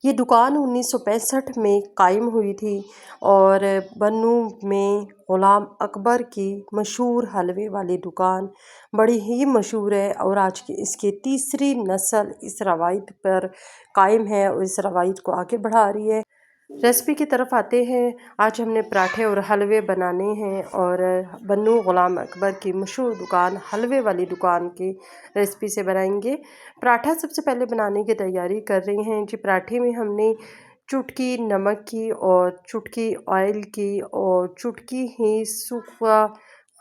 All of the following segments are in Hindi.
ये दुकान 1965 में कायम हुई थी और बन्नू में ग़ुलाम अकबर की मशहूर हलवे वाली दुकान बड़ी ही मशहूर है और आज की इसकी तीसरी नस्ल इस रवायत पर कायम है और इस रवायत को आगे बढ़ा रही है। रेसिपी की तरफ आते हैं। आज हमने पराठे और हलवे बनाने हैं और बन्नू ग़ुलाम अकबर की मशहूर दुकान हलवे वाली दुकान की रेसिपी से बनाएंगे। पराठा सबसे पहले बनाने की तैयारी कर रही हैं जी। पराठे में हमने चुटकी नमक की और चुटकी ऑयल की और चुटकी ही सूखा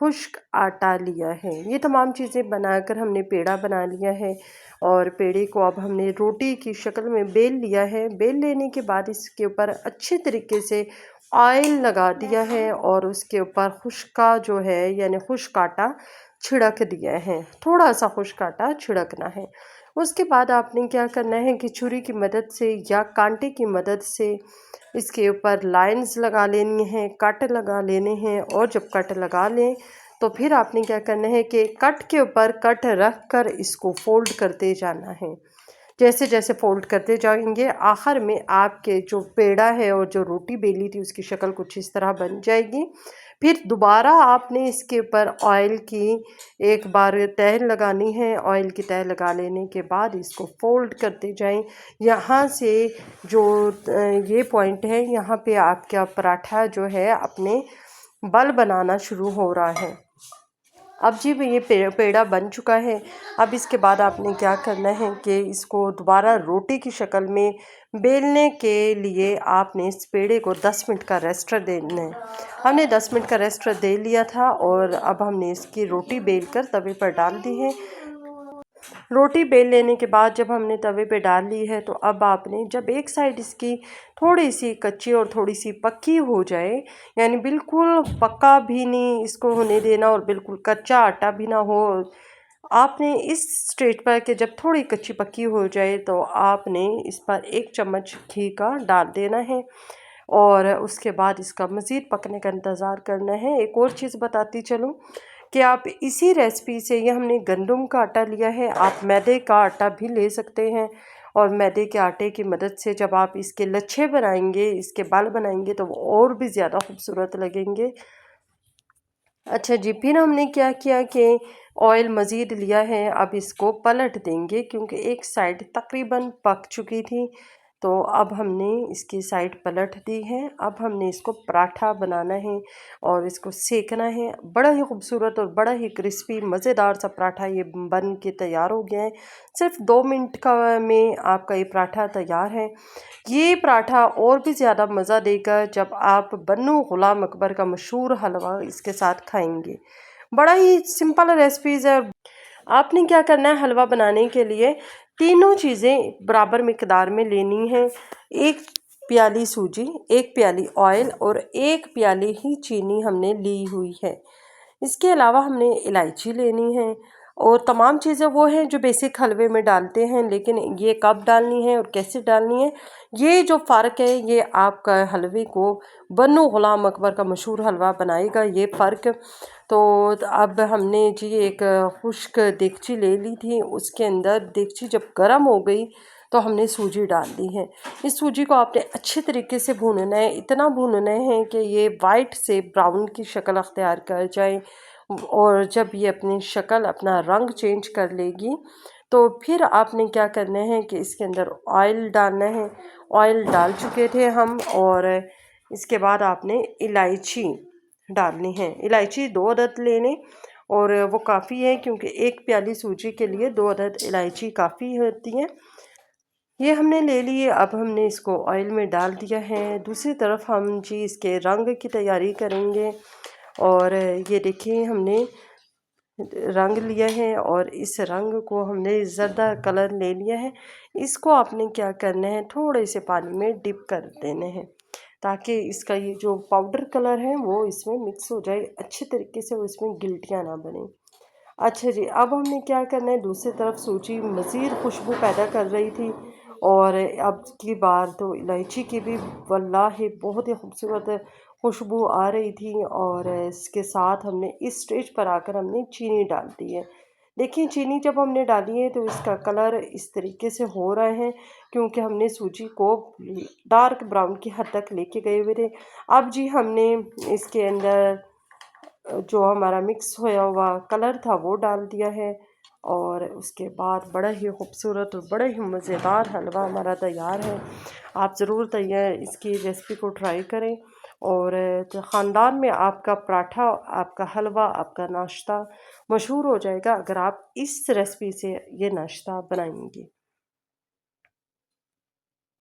खुश्क आटा लिया है। ये तमाम चीज़ें बनाकर हमने पेड़ा बना लिया है और पेड़े को अब हमने रोटी की शक्ल में बेल लिया है। बेल लेने के बाद इसके ऊपर अच्छे तरीके से ऑयल लगा दिया है और उसके ऊपर खुश्का जो है यानी खुश्क आटा छिड़क दिया है। थोड़ा सा खुश्क आटा छिड़कना है। उसके बाद आपने क्या करना है कि छुरी की मदद से या कांटे की मदद से इसके ऊपर लाइंस लगा लेनी है, कट लगा लेने हैं और जब कट लगा लें तो फिर आपने क्या करना है कि कट के ऊपर कट रख कर इसको फोल्ड करते जाना है। जैसे जैसे फोल्ड करते जाएंगे आखिर में आपके जो पेड़ा है और जो रोटी बेली थी उसकी शक्ल कुछ इस तरह बन जाएगी। फिर दोबारा आपने इसके ऊपर ऑयल की एक बार तह लगानी है। ऑयल की तह लगा लेने के बाद इसको फोल्ड करते जाएं। यहाँ से जो ये पॉइंट है यहाँ पे आपका पराठा जो है अपने बल बनाना शुरू हो रहा है। अब जी ये पेड़ा बन चुका है। अब इसके बाद आपने क्या करना है कि इसको दोबारा रोटी की शक्ल में बेलने के लिए आपने इस पेड़े को 10 मिनट का रेस्टर देना है। हमने 10 मिनट का रेस्टर दे लिया था और अब हमने इसकी रोटी बेल कर तवे पर डाल दी है। रोटी बेल लेने के बाद जब हमने तवे पे डाल ली है तो अब आपने जब एक साइड इसकी थोड़ी सी कच्ची और थोड़ी सी पक्की हो जाए यानी बिल्कुल पक्का भी नहीं इसको होने देना और बिल्कुल कच्चा आटा भी ना हो। आपने इस स्टेज पर कि जब थोड़ी कच्ची पक्की हो जाए तो आपने इस पर 1 चम्मच घी का डाल देना है और उसके बाद इसका मज़ीद पकने का इंतज़ार करना है। एक और चीज़ बताती चलूँ कि आप इसी रेसिपी से ये हमने गंदम का आटा लिया है, आप मैदे का आटा भी ले सकते हैं और मैदे के आटे की मदद से जब आप इसके लच्छे बनाएंगे, इसके बाल बनाएंगे तो वो और भी ज़्यादा खूबसूरत लगेंगे। अच्छा जी, फिर हमने क्या किया कि ऑयल मज़ीद लिया है। अब इसको पलट देंगे क्योंकि एक साइड तकरीबन पक चुकी थी तो अब हमने इसकी साइड पलट दी है। अब हमने इसको पराठा बनाना है और इसको सेकना है। बड़ा ही खूबसूरत और बड़ा ही क्रिस्पी मज़ेदार सा पराठा ये बन के तैयार हो गया है। सिर्फ 2 मिनट का में आपका ये पराठा तैयार है। ये पराठा और भी ज़्यादा मज़ा देगा जब आप बन्नू ग़ुलाम अकबर का मशहूर हलवा इसके साथ खाएंगे। बड़ा ही सिंपल रेसिपीज़ है। आपने क्या करना है हलवा बनाने के लिए तीनों चीज़ें बराबर मिकदार में लेनी है। 1 प्याली सूजी, 1 प्याली ऑयल और 1 प्याली ही चीनी हमने ली हुई है। इसके अलावा हमने इलायची लेनी है और तमाम चीज़ें वो हैं जो बेसिक हलवे में डालते हैं, लेकिन ये कब डालनी है और कैसे डालनी है ये जो फ़र्क है ये आपका हलवे को बन्नू ग़ुलाम अकबर का मशहूर हलवा बनाएगा ये फ़र्क। तो अब हमने जी एक खुश्क देगची ले ली थी, उसके अंदर देगची जब गर्म हो गई तो हमने सूजी डाल दी है। इस सूजी को आपने अच्छे तरीके से भूनना है, इतना भूनना है कि ये वाइट से ब्राउन की शक्ल अख्तियार कर जाए और जब ये अपनी शक्ल अपना रंग चेंज कर लेगी तो फिर आपने क्या करना है कि इसके अंदर ऑयल डालना है। ऑयल डाल चुके थे हम और इसके बाद आपने इलायची डालनी है। इलायची 2 अदद लेने और वो काफ़ी है क्योंकि 1 प्याली सूजी के लिए 2 अदद इलायची काफ़ी होती है। ये हमने ले लिए। अब हमने इसको ऑयल में डाल दिया है। दूसरी तरफ हम जी इसके रंग की तैयारी करेंगे और ये देखिए हमने रंग लिया है और इस रंग को हमने ज़र्दा कलर ले लिया है। इसको आपने क्या करना है थोड़े से पानी में डिप कर देने हैं ताकि इसका ये जो पाउडर कलर है वो इसमें मिक्स हो जाए अच्छे तरीके से और इसमें गिल्टियाँ ना बने। अच्छा जी, अब हमने क्या करना है दूसरी तरफ सूजी मज़ीद खुशबू पैदा कर रही थी और अब की बार तो इलायची की भी वल्लाही बहुत ही खूबसूरत खुशबू आ रही थी और इसके साथ हमने इस स्टेज पर आकर हमने चीनी डाल दी है। देखिए चीनी जब हमने डाली है तो इसका कलर इस तरीके से हो रहा है क्योंकि हमने सूजी को डार्क ब्राउन की हद तक लेके गए हुए थे। अब जी हमने इसके अंदर जो हमारा मिक्स होया हुआ कलर था वो डाल दिया है और उसके बाद बड़ा ही खूबसूरत और बड़ा ही मज़ेदार हलवा हमारा तैयार है। आप ज़रूर तैयार इसकी रेसिपी को ट्राई करें और तो ख़ानदान में आपका पराठा, आपका हलवा, आपका नाश्ता मशहूर हो जाएगा अगर आप इस रेसिपी से ये नाश्ता बनाएंगी।